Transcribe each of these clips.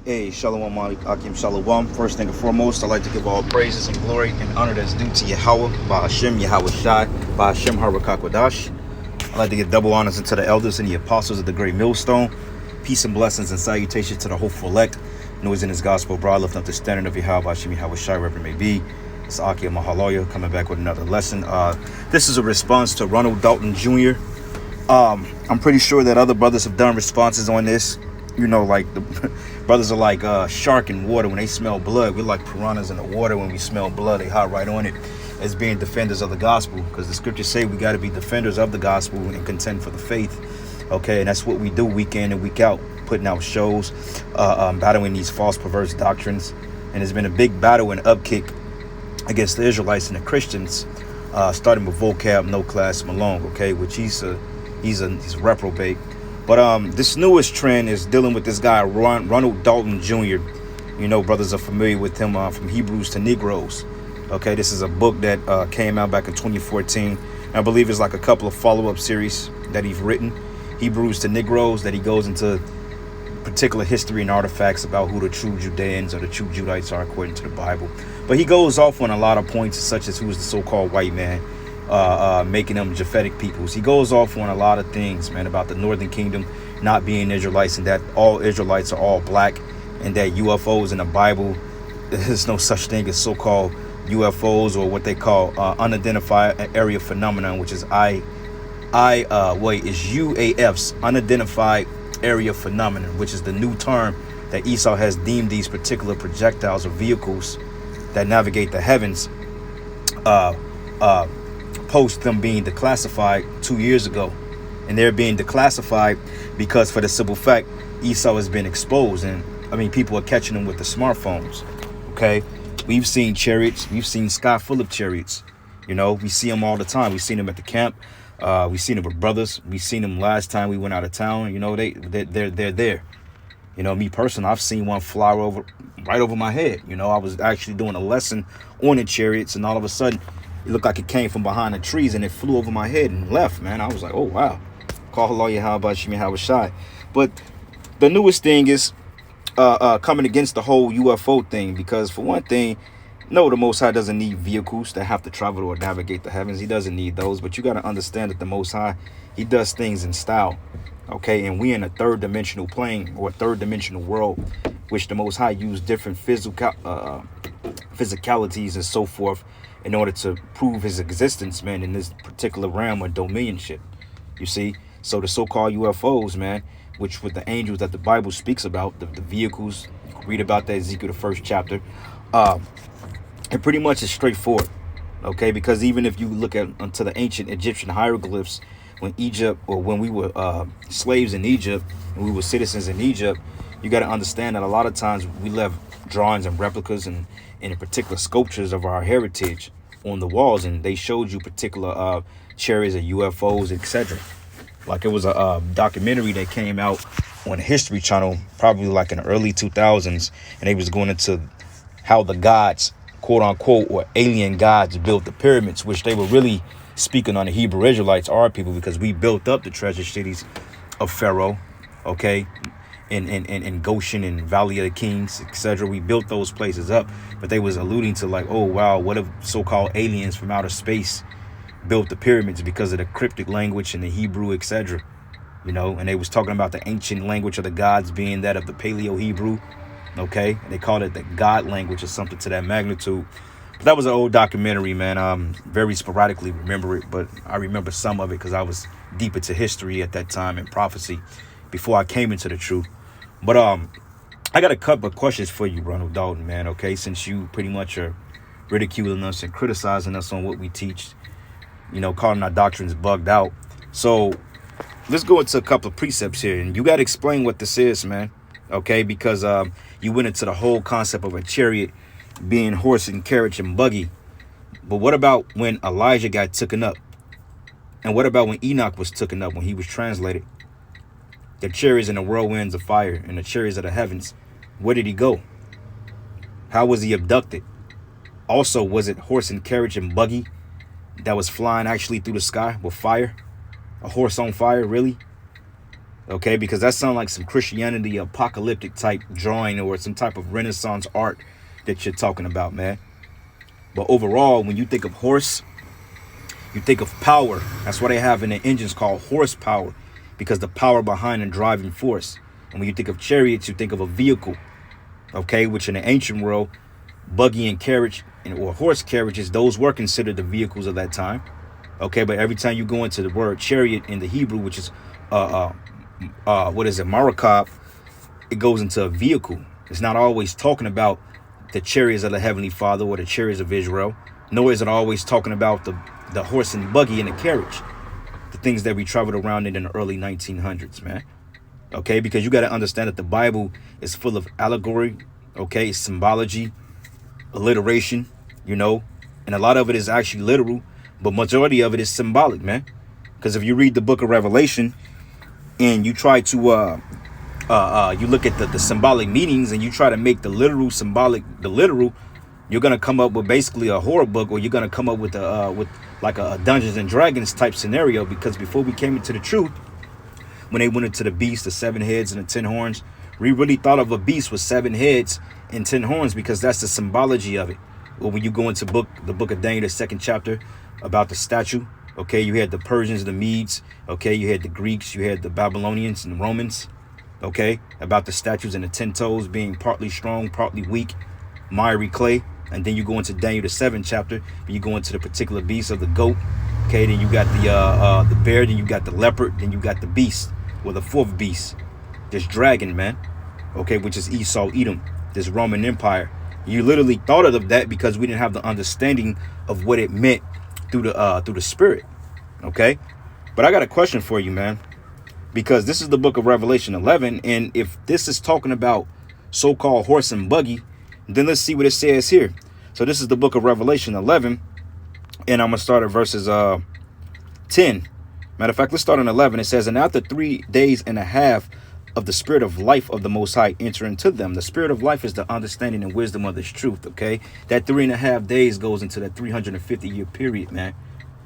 Hey, Shalom Malik Akim Shalom. First thing and foremost, I'd like to give all praises and glory and honor that's due to Yahweh, by Hashem, Yahweh Shai, by Hashem Harakakwadash. I'd like to give double honors unto the elders and the apostles of the great millstone. Peace and blessings and salutations to the hopeful elect. Noise in his gospel, broad, lift up the standard of Yahweh, Hashem, Yahweh Shai, wherever it may be. It's Akim Mahaloya coming back with another lesson. This is a response to Ronald Dalton Jr. I'm pretty sure that other brothers have done responses on this. You know, like the brothers are like shark in water when they smell blood. We're like piranhas in the water when we smell blood. They hop right on it as being defenders of the gospel, because the scriptures say we got to be defenders of the gospel and contend for the faith. Okay, and that's what we do week in and week out, putting out shows, battling these false perverse doctrines. And there's been a big battle and upkick against the Israelites and the Christians, starting with Vocab No Class Malone. Okay, which he's reprobate. But this newest trend is dealing with this guy, Ronald Dalton Jr. You know, brothers are familiar with him from Hebrews to Negroes. Okay, this is a book that came out back in 2014. I believe it's like a couple of follow-up series that he's written, Hebrews to Negroes, that he goes into particular history and artifacts about who the true Judeans or the true Judites are according to the Bible. But he goes off on a lot of points, such as who's the so-called white man, making them Japhetic peoples. He goes off on a lot of things, man, about the Northern Kingdom not being Israelites, and that all Israelites are all black, and that UFOs in the Bible, there's no such thing as so-called UFOs, or what they call unidentified area phenomenon, which is UAFs, unidentified area phenomenon, which is the new term that Esau has deemed these particular projectiles or vehicles that navigate the heavens, post them being declassified 2 years ago. And they're being declassified because, for the simple fact, Esau has been exposed, and people are catching them with the smartphones. Okay, we've seen chariots, we've seen sky full of chariots. You know, we see them all the time. We've seen them at the camp, we've seen them with brothers, we've seen them last time we went out of town. You know, they're there. You know, me personally, I've seen one fly right over my head. You know, I was actually doing a lesson on the chariots, and all of a sudden it looked like it came from behind the trees and it flew over my head and left, man. I was like, oh, wow. Call Allah, how about Shimi, how was shy. But the newest thing is coming against the whole UFO thing, because for one thing, no, the Most High doesn't need vehicles that have to travel or navigate the heavens. He doesn't need those. But you got to understand that the Most High, he does things in style. Okay, and we in a third dimensional plane, or a third dimensional world, which the Most High used different physicalities and so forth in order to prove his existence, man, in this particular realm of dominionship. You see, so the so-called UFOs, man, which with the angels that the Bible speaks about, the vehicles, you can read about that Ezekiel, the first chapter, it pretty much is straightforward. Okay, because even if you look at unto the ancient Egyptian hieroglyphs, when we were slaves in Egypt, and we were citizens in Egypt, you got to understand that a lot of times we left drawings and replicas and in particular sculptures of our heritage on the walls, and they showed you particular chariots and UFOs, etc. Like it was a documentary that came out on the History Channel, probably like in the early 2000s, and they was going into how the gods, quote unquote, or alien gods, built the pyramids, which they were really speaking on the Hebrew Israelites, our people, because we built up the treasure cities of Pharaoh, okay, in Goshen and Valley of the Kings, etc. We built those places up, but they was alluding to like, oh wow, what if so-called aliens from outer space built the pyramids because of the cryptic language and the Hebrew, etc. You know, and they was talking about the ancient language of the gods being that of the Paleo Hebrew, okay, and they called it the God language or something to that magnitude. But that was an old documentary, man. Very sporadically remember it, but I remember some of it because I was deep into history at that time and prophecy before I came into the truth. But I got a couple of questions for you, Ronald Dalton, man, okay, since you pretty much are ridiculing us and criticizing us on what we teach, you know, calling our doctrines bugged out. So let's go into a couple of precepts here, and you got to explain what this is, man, okay, because you went into the whole concept of a chariot being horse and carriage and buggy. But what about when Elijah got taken up? And what about when Enoch was taken up, when he was translated? The chariots and the whirlwinds of fire and the chariots of the heavens, where did he go? How was he abducted? Also, was it horse and carriage and buggy that was flying actually through the sky with fire? A horse on fire, really? Okay, because that sounds like some Christianity apocalyptic type drawing or some type of Renaissance art that you're talking about, man. But overall, when you think of horse, you think of power. That's why they have in the engines called horsepower, because the power behind the driving force. And when you think of chariots, you think of a vehicle, okay, which in the ancient world, buggy and carriage or horse carriages, those were considered the vehicles of that time. Okay, but every time you go into the word chariot in the Hebrew, which is what is it, marakab, it goes into a vehicle. It's not always talking about the chariots of the Heavenly Father or the chariots of Israel, nor is it always talking about the horse and buggy and the carriage, the things that we traveled around in the early 1900s, man. Okay, because you got to understand that the Bible is full of allegory, okay, symbology, alliteration, and a lot of it is actually literal, but majority of it is symbolic, man. Because if you read the book of Revelation and you try to you look at the symbolic meanings and you try to make the literal symbolic the literal, you're gonna come up with basically a horror book, or you're gonna come up with like a Dungeons and Dragons type scenario. Because before we came into the truth, when they went into the beast, the 7 heads and the 10 horns, we really thought of a beast with 7 heads and 10 horns because that's the symbology of it. Or when you go into the book of Daniel, the 2nd chapter, about the statue, okay, you had the Persians, the Medes, okay, you had the Greeks, you had the Babylonians and the Romans, okay, about the statues and the 10 toes being partly strong, partly weak, miry clay. And then you go into Daniel, the 7th chapter, and you go into the particular beast of the goat, okay, then you got the bear, then you got the leopard, then you got the beast, or the 4th beast, this dragon, man, okay, which is Esau, Edom, this Roman Empire. You literally thought of that because we didn't have the understanding of what it meant through the spirit, okay? But I got a question for you, man, because this is the book of Revelation 11, and if this is talking about so-called horse and buggy, then let's see what it says here. So this is the book of Revelation 11, and I'm gonna start at verses 10. Matter of fact, let's start on 11. It says, and after 3 days and a half of the spirit of life of the Most High enter into them. The spirit of life is the understanding and wisdom of this truth, okay? That 3.5 days goes into that 350-year period, man,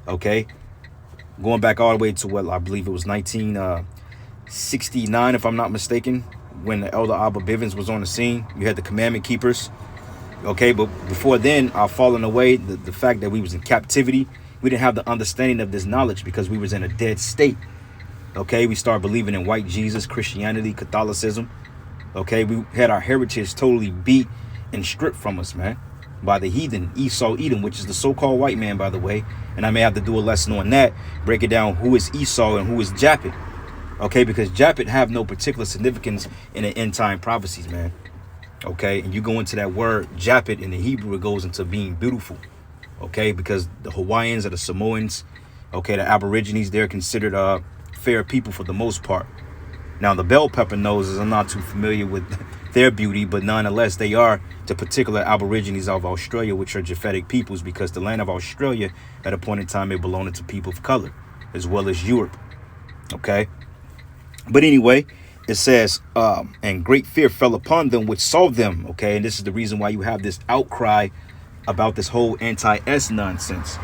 okay? Going back all the way to what I believe it was 1969, if I'm not mistaken, when the elder Abba Bivens was on the scene. You had the commandment keepers, okay? But before then, our falling away, the fact that we was in captivity, we didn't have the understanding of this knowledge because we was in a dead state. Okay, we started believing in white Jesus, Christianity, Catholicism. Okay, we had our heritage totally beat and stripped from us, man, by the heathen, Esau, Edom, which is the so-called white man, by the way. And I may have to do a lesson on that, break it down who is Esau and who is Japhet. Okay, because Japhet have no particular significance in the end time prophecies, man. Okay, and you go into that word Japhet in the Hebrew, it goes into being beautiful. Okay, because the Hawaiians or the Samoans, okay, the Aborigines, they're considered fair people for the most part. Now the bell pepper noses, I'm not too familiar with their beauty, but nonetheless they are the particular Aborigines of Australia, which are Japhetic peoples, because the land of Australia at a point in time it belonged to people of color as well as Europe. Okay, but anyway, it says and great fear fell upon them which saw them. Okay, and this is the reason why you have this outcry about this whole anti-S nonsense.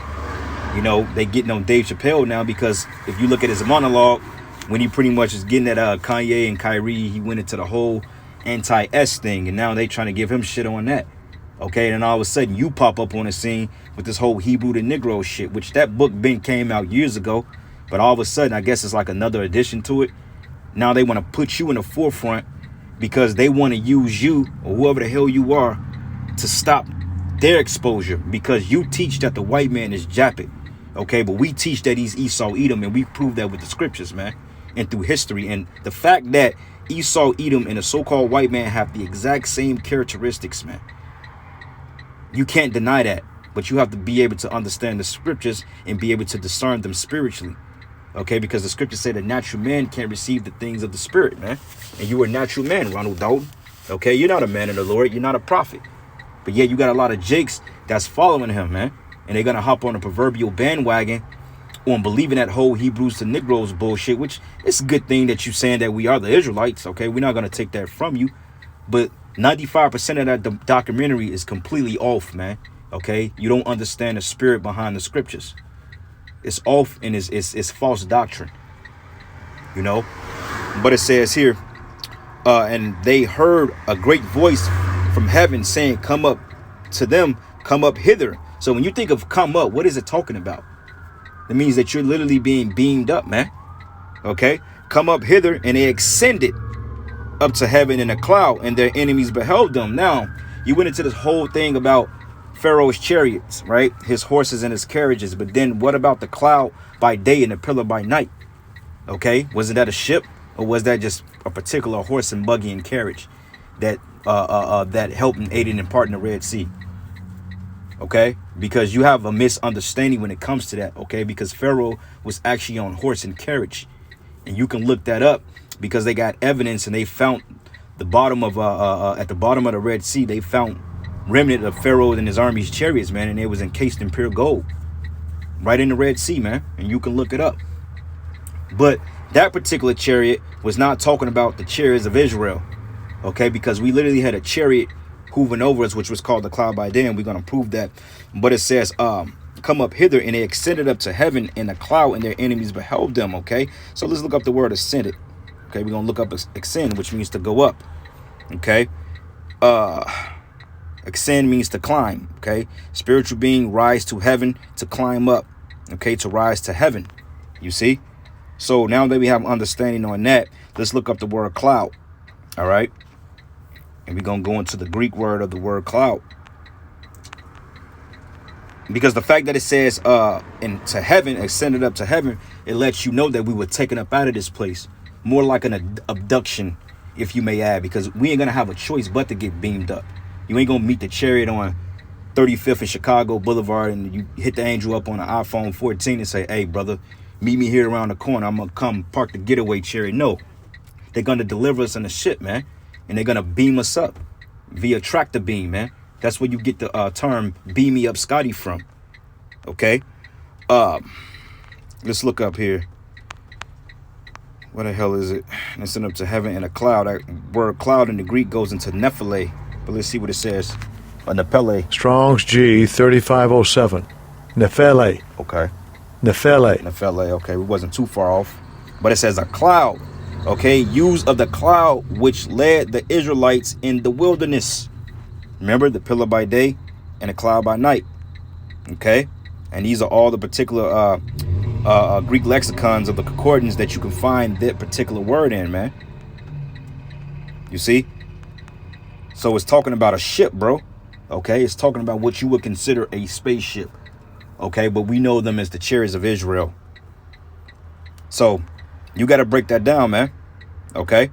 They getting on Dave Chappelle now, because if you look at his monologue, when he pretty much is getting at Kanye and Kyrie, he went into the whole anti-S thing, and now they trying to give him shit on that. Okay, and then all of a sudden you pop up on the scene with this whole Hebrew to Negro shit, which that book came out years ago, but all of a sudden I guess it's like another addition to it. Now they want to put you in the forefront because they want to use you or whoever the hell you are to stop their exposure, because you teach that the white man is Japhet. Okay, but we teach that he's Esau, Edom, and we prove that with the scriptures, man, and through history. And the fact that Esau, Edom, and the so-called white man have the exact same characteristics, man, you can't deny that. But you have to be able to understand the scriptures and be able to discern them spiritually. Okay, because the scriptures say that natural man can't receive the things of the spirit, man. And you are a natural man, Ronald Dalton. Okay, you're not a man of the Lord. You're not a prophet. But yeah, you got a lot of jakes that's following him, man. And they're going to hop on a proverbial bandwagon on believing that whole Hebrews to Negroes bullshit, which it's a good thing that you're saying that we are the Israelites. Okay, we're not going to take that from you. But 95% of that documentary is completely off, man. Okay, you don't understand the spirit behind the scriptures. It's off, and it's false doctrine. But it says here, and they heard a great voice from heaven saying, come up to them, come up hither. So when you think of come up, what is it talking about? It means that you're literally being beamed up, man. Okay, come up hither, and they ascended up to heaven in a cloud, and their enemies beheld them. Now, you went into this whole thing about Pharaoh's chariots, right? His horses and his carriages. But then what about the cloud by day and the pillar by night? Okay, wasn't that a ship, or was that just a particular horse and buggy and carriage that that helped and aided and part in the Red Sea? Okay, because you have a misunderstanding when it comes to that. Okay, because Pharaoh was actually on horse and carriage, and you can look that up because they got evidence, and they found the bottom of at the bottom of the Red Sea, they found remnant of Pharaoh and his army's chariots, man, and it was encased in pure gold right in the Red Sea, man, and you can look it up. But that particular chariot was not talking about the chariots of Israel, okay, because we literally had a chariot hooving over us, which was called the cloud by day, and we're going to prove that. But it says, come up hither, and they ascended up to heaven in a cloud, and their enemies beheld them. Okay, so let's look up the word ascended. Okay, we're going to look up ascend, which means to go up. Okay, ascend means to climb. Okay, spiritual being rise to heaven, to climb up. Okay, to rise to heaven. You see? So now that we have understanding on that, let's look up the word cloud. All right, and we're going to go into the Greek word of the word cloud, because the fact that it says into heaven, ascended up to heaven, it lets you know that we were taken up out of this place, more like an abduction, if you may add, because we ain't gonna have a choice but to get beamed up. You ain't gonna meet the chariot on 35th and Chicago Boulevard and you hit the angel up on an iPhone 14 and say, hey brother, meet me here around the corner, I'm gonna come park the getaway chariot. No, they're gonna deliver us in a ship, man, and they're gonna beam us up via tractor beam, man. That's where you get the term beam me up Scotty from. Okay, let's look up here. What the hell is it? And send up to heaven in a cloud. That word cloud in the Greek goes into nephele, but let's see what it says. Nephele. Strong's G 3507. Nephele. Okay. Nephele. Nephele. Okay, we wasn't too far off, but it says a cloud. Okay, use of the cloud which led the Israelites in the wilderness. Remember, the pillar by day and the cloud by night. Okay, and these are all the particular Greek lexicons of the concordance that you can find that particular word in, man. You see? So it's talking about a ship, bro. Okay, it's talking about what you would consider a spaceship. Okay, but we know them as the chariots of Israel. So you got to break that down, man. Okay,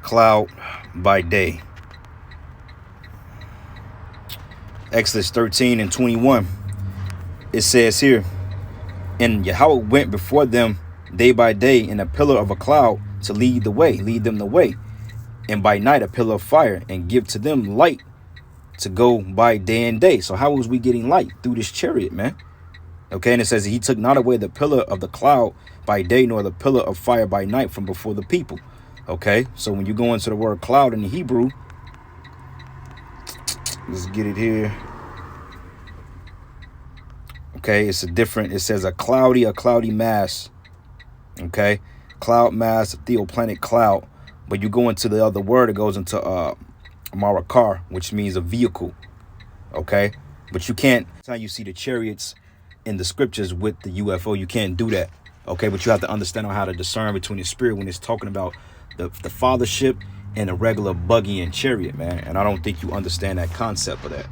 cloud by day. Exodus 13 and 21. It says here, and Yahweh went before them day by day in a pillar of a cloud to lead them the way, and by night a pillar of fire, and give to them light to go by day and day. So how was we getting light? Through this chariot, man. Okay, and it says he took not away the pillar of the cloud by day, nor the pillar of fire by night from before the people. Okay, so when you go into the word cloud in the Hebrew, let's get it here. Okay, it's a different, it says a cloudy mass. Okay, cloud mass, a theoplanet cloud. But you go into the other word, it goes into marakar, which means a vehicle. Okay, but you can't, that's how you see the chariots in the scriptures with the UFO, you can't do that. Okay, but you have to understand on how to discern between the spirit when it's talking about the fathership and a regular buggy and chariot, man. And I don't think you understand that concept of that.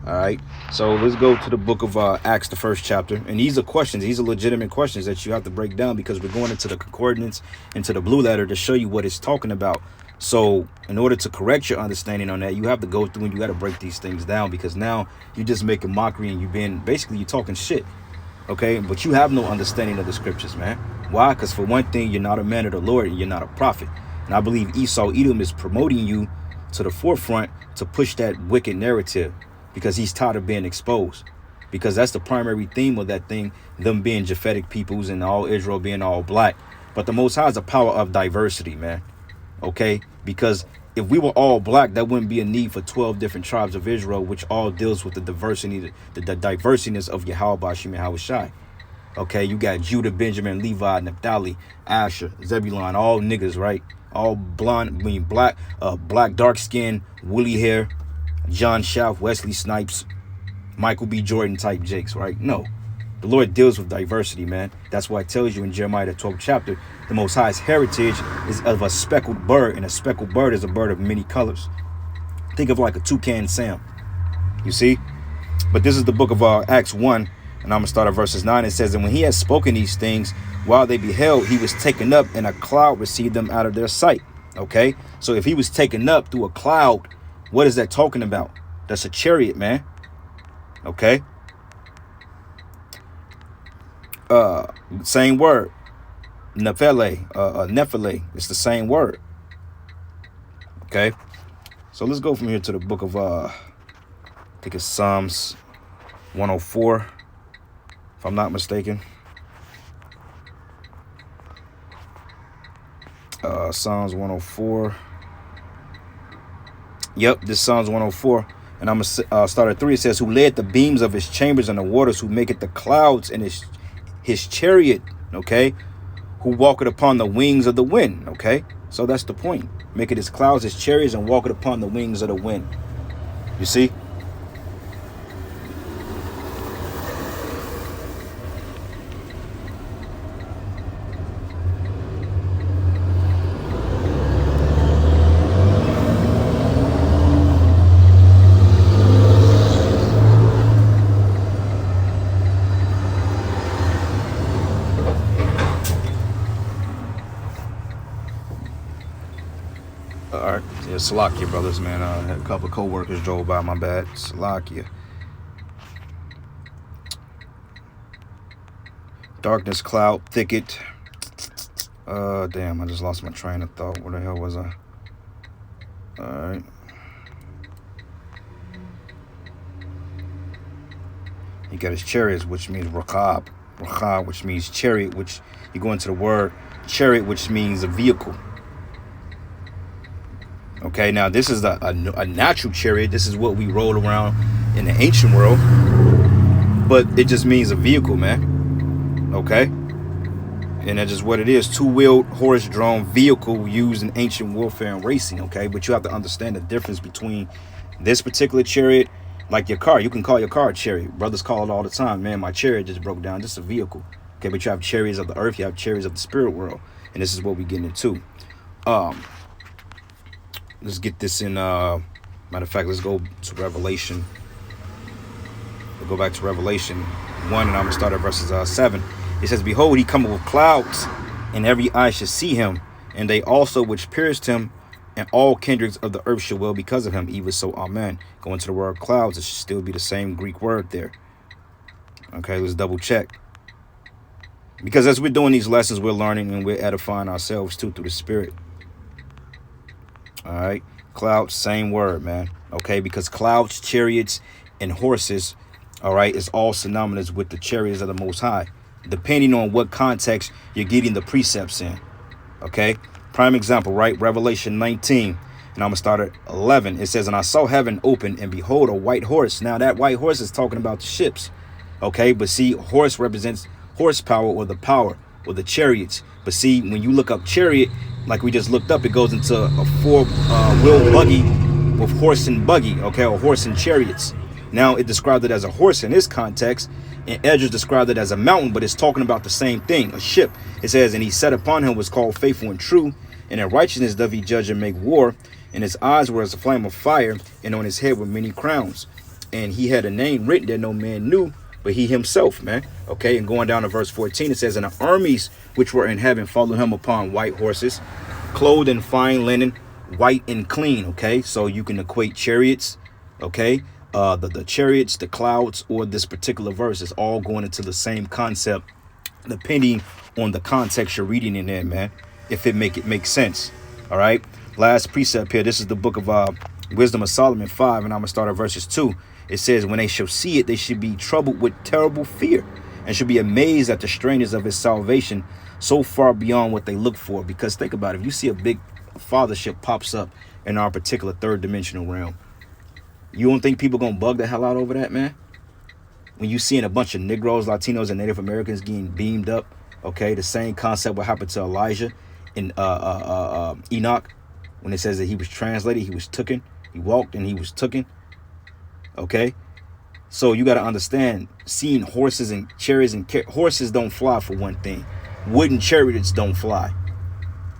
All right, so let's go to the book of Acts, the first chapter. And these are questions. These are legitimate questions that you have to break down, because we're going into the concordance, into the blue letter, to show you what it's talking about. So in order to correct your understanding on that, you have to go through and you got to break these things down, because now you're just making mockery and you're talking shit. Okay, but you have no understanding of the scriptures, man. Why? Because for one thing, you're not a man of the Lord and you're not a prophet. And I believe Esau Edom is promoting you to the forefront to push that wicked narrative, because he's tired of being exposed. Because that's the primary theme of that thing, them being Japhetic peoples and all Israel being all black. But the Most High is the power of diversity, man. Okay, because if we were all black, that wouldn't be a need for 12 different tribes of Israel, which all deals with the diversity, the diversityness of Yahweh Bashim and Yahushai. Okay, you got Judah, Benjamin, Levi, Naphtali, Asher, Zebulon, all niggas, right? All blonde, black, dark skin, woolly hair, John Schaff, Wesley Snipes, Michael B. Jordan type jakes, right? No. The Lord deals with diversity, man. That's why it tells you in Jeremiah, the 12th chapter, the Most High's heritage is of a speckled bird, and a speckled bird is a bird of many colors. Think of like a toucan Sam. You see? But this is the book of Acts 1, and I'm going to start at verses 9. It says, and when he had spoken these things, while they beheld, he was taken up, and a cloud received them out of their sight. Okay? So if he was taken up through a cloud, what is that talking about? That's a chariot, man. Okay? Same word. Nephele. It's the same word. Okay? So let's go from here to the book of, I think it's Psalms 104, if I'm not mistaken. Psalms 104. Yep, this Psalms 104. And I'm going to start at 3. It says, who led the beams of his chambers in the waters, who maketh the clouds in his chariot, okay? Who walketh upon the wings of the wind, okay? So that's the point. Maketh his clouds his chariots and walketh upon the wings of the wind. You see? All right, yeah, Salakia, brothers, man. I had a couple of co-workers drove by, my bad. Salakia. Darkness, cloud, thicket. Damn, I just lost my train of thought. Where the hell was I? All right. He got his chariots, which means rakab. Rakab, which means chariot, which you go into the word chariot, which means a vehicle. Okay, now this is a natural chariot. This is what we rode around in the ancient world. But it just means a vehicle, man. Okay? And that's just what it is. Two-wheeled, horse-drawn vehicle used in ancient warfare and racing, okay? But you have to understand the difference between this particular chariot, like your car. You can call your car a chariot. Brothers call it all the time. Man, my chariot just broke down. This is a vehicle. Okay, but you have chariots of the earth. You have chariots of the spirit world. And this is what we're getting into. Let's get this in, matter of fact, let's go to Revelation. We'll go back to Revelation 1, and I'm going to start at verses 7. It says, behold, he cometh with clouds, and every eye shall see him, and they also which pierced him, and all kindreds of the earth shall well because of him, even so, amen. Go into the word clouds, it should still be the same Greek word there. Okay, let's double check. Because as we're doing these lessons, we're learning and we're edifying ourselves too through the Spirit. All right, clouds, same word, man. Okay, because clouds, chariots, and horses, all right, is all synonymous with the chariots of the Most High, depending on what context you're getting the precepts in. Okay, prime example, right? Revelation 19, and I'm gonna start at 11. It says, and I saw heaven open, and behold, a white horse. Now that white horse is talking about the ships. Okay, but see, horse represents horsepower or the power or the chariots. But see, when you look up chariot, like we just looked up, it goes into a four-wheel buggy with horse and buggy, okay, or horse and chariots. Now it described it as a horse in this context, and Edges described it as a mountain, but it's talking about the same thing, a ship. It says, and he set upon him was called faithful and true, and in righteousness doth he judge and make war, and his eyes were as a flame of fire, and on his head were many crowns. And he had a name written that no man knew, but he himself, man. Okay, and going down to verse 14, it says, and the armies which were in heaven followed him upon white horses, clothed in fine linen, white and clean. Okay, so you can equate chariots, okay, the chariots, the clouds, or this particular verse is all going into the same concept, depending on the context you're reading in there, man, if it makes sense. All right, last precept here. This is the book of Wisdom of Solomon 5, and I'm gonna start at verses 2. It says, when they shall see it, they should be troubled with terrible fear, and should be amazed at the strangeness of his salvation, so far beyond what they look for. Because think about it, if you see a big fathership pops up in our particular third dimensional realm, you don't think people gonna bug the hell out over that, man? when you seeing a bunch of Negroes, Latinos, and Native Americans getting beamed up, okay, the same concept what happened to Elijah in Enoch, when it says that he was translated, he was tooken, he walked and he was tooken, okay? So you got to understand, seeing horses and chariots, and horses don't fly for one thing. Wooden chariots don't fly,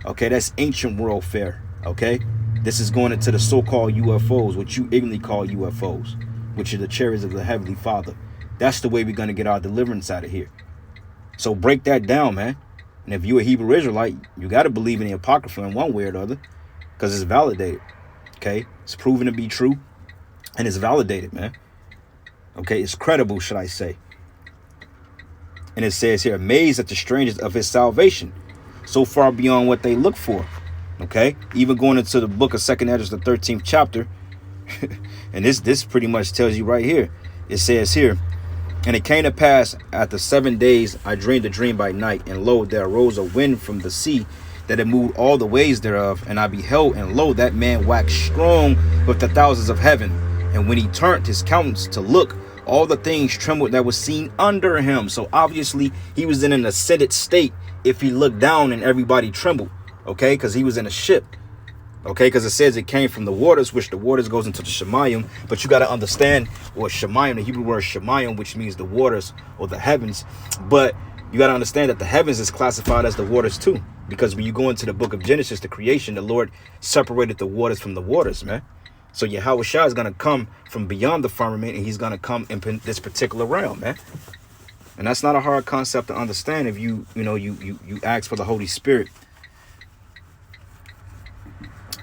okay? That's ancient world fare, okay? This is going into the so-called UFOs, what you ignorantly call UFOs, which are the chariots of the Heavenly Father. That's the way we're going to get our deliverance out of here. So break that down, man. And if you're a Hebrew Israelite, you got to believe in the Apocrypha in one way or the other, because it's validated, okay? It's proven to be true, and it's validated, man. Okay, it's credible, should I say. And it says here, amazed at the strangeness of his salvation, so far beyond what they look for, okay? Even going into the book of 2nd Esdras, the 13th chapter, and this pretty much tells you right here. It says here, and it came to pass after 7 days, I dreamed a dream by night, and lo, there arose a wind from the sea, that it moved all the ways thereof. And I beheld, and lo, that man waxed strong with the thousands of heaven. And when he turned his countenance to look, all the things trembled that was seen under him. So obviously he was in an ascended state if he looked down and everybody trembled, okay? Because he was in a ship, okay? Because it says it came from the waters, which the waters goes into the Shemayim. But you got to understand what Shemayim, the Hebrew word Shemayim, which means the waters or the heavens. But you got to understand that the heavens is classified as the waters too. Because when you go into the book of Genesis, the creation, the Lord separated the waters from the waters, man. So Yahweh Shah is going to come from beyond the firmament, and he's going to come in this particular realm, man. And that's not a hard concept to understand if you ask for the Holy Spirit.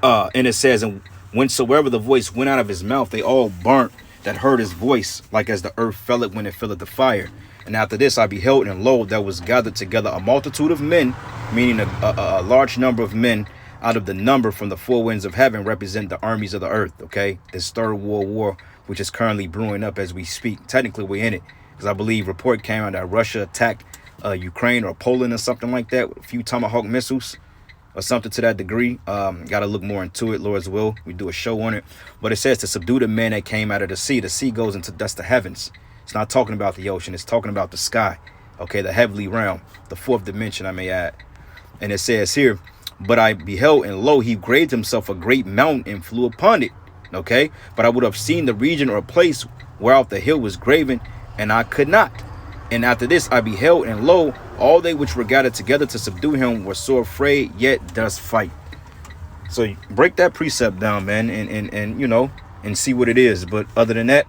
And it says, and whensoever the voice went out of his mouth, they all burnt that heard his voice, like as the earth felleth when it filleth the fire. And after this I beheld, and lo, there was gathered together a multitude of men, meaning a large number of men out of the number from the four winds of heaven, represent the armies of the earth, okay? This third world war, which is currently brewing up as we speak. Technically, we're in it, because I believe report came out that Russia attacked Ukraine or Poland or something like that with a few Tomahawk missiles or something to that degree. Got to look more into it, Lord's will. We do a show on it. But it says to subdue the men that came out of the sea. The sea goes into, that's the heavens. It's not talking about the ocean. It's talking about the sky. Okay, the heavenly realm, the fourth dimension, I may add. And it says here, but I beheld, and lo, he graved himself a great mountain and flew upon it. Okay, but I would have seen the region or place whereof the hill was graven, and I could not. And after this I beheld, and lo, all they which were gathered together to subdue him were so afraid, yet does fight. So break that precept down, man, and see what it is. But other than that,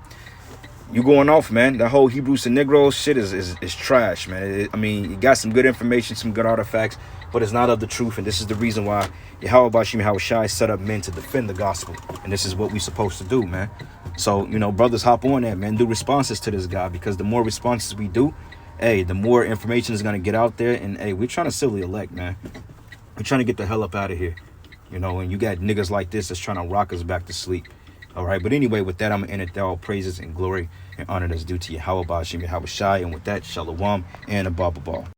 you going off, man. The whole Hebrews and Negroes shit is trash, man. I mean, you got some good information, some good artifacts, but it's not of the truth. And this is the reason why Yahweh Bashim Yahweh Shai set up men to defend the gospel. And this is what we're supposed to do, man. So, brothers, hop on that, man. Do responses to this guy, because the more responses we do, hey, the more information is going to get out there. And, hey, we're trying to seal the elect, man. We're trying to get the hell up out of here. And you got niggas like this that's trying to rock us back to sleep. All right, but anyway, with that, I'm going to end it there. All praises and glory and honor that's due to Yahweh Bashim Yahweh Shai. And with that, Shalom and a Baba Ball.